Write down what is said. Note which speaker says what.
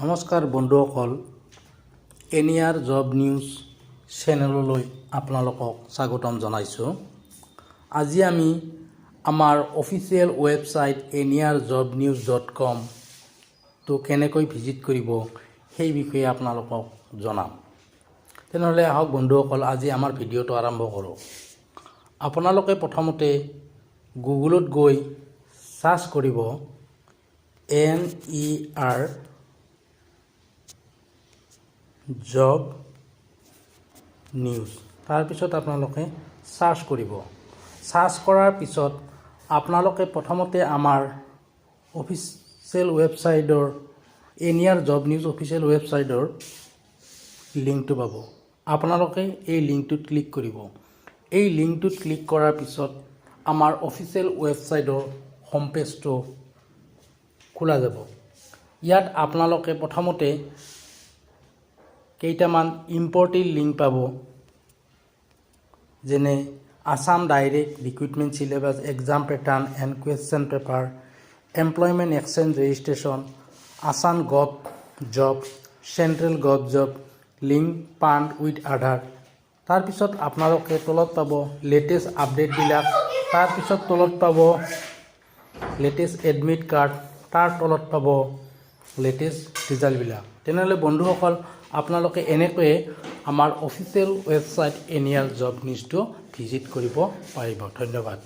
Speaker 1: নমস্কাৰ বন্ধুসকল, এনিয়াৰ job news চেনেললৈ আপোনালোকক স্বাগতম জনাইছোঁ। আজি আমি আমাৰ অফিচিয়েল ৱেবছাইট eniyarjobnews.com তো কেনেকৈ ভিজিট কৰিব সেই বিষয়ে আপোনালোকক জনাম। তেনেহ'লে আহক বন্ধুসকল, আজি আমাৰ ভিডিঅ'টো আৰম্ভ কৰোঁ। আপোনালোকে প্ৰথমতে গুগলত গৈ সাৰ্চ কৰিব NER জব নিউজ। তাৰপিছত আপোনালোকে সাৰ্চ কৰিব। সাৰ্চ কৰাৰ পিছত আপোনালোকে প্ৰথমতে আমাৰ অফিচিয়েল ৱেবছাইটৰ এনিয়াৰ জব নিউজ অফিচিয়েল ৱেবছাইটৰ লিংকটো পাব। আপোনালোকে এই লিংকটোত ক্লিক কৰিব। এই লিংকটোত ক্লিক কৰাৰ পিছত আমাৰ অফিচিয়েল ৱেবছাইটৰ হোম পেজটো খোলা যাব। ইয়াত আপোনালোকে প্ৰথমতে কেইটামান ইম্পৰ্টেণ্ট লিংক পাব, যেনে Assam direct recruitment syllabus, exam pattern and question paper, employment exchange registration, Assam gov job, central gov job, link PAN with Aadhaar. তাৰপিছত আপোনালোকে তলত পাব লেটেষ্ট আপডেটবিলাক। তাৰপিছত তলত পাব লেটেষ্ট এডমিট কাৰ্ড, তাৰ তলত পাব লেটেষ্ট ৰিজাল্টবিলাক। তেনেহ'লে বন্ধুসকল, আপোনালোকে এনেকৈয়ে আমাৰ অফিচিয়েল ৱেবছাইট এনিয়াৰ জব নিউজটো ভিজিট কৰিব পাৰিব। ধন্যবাদ।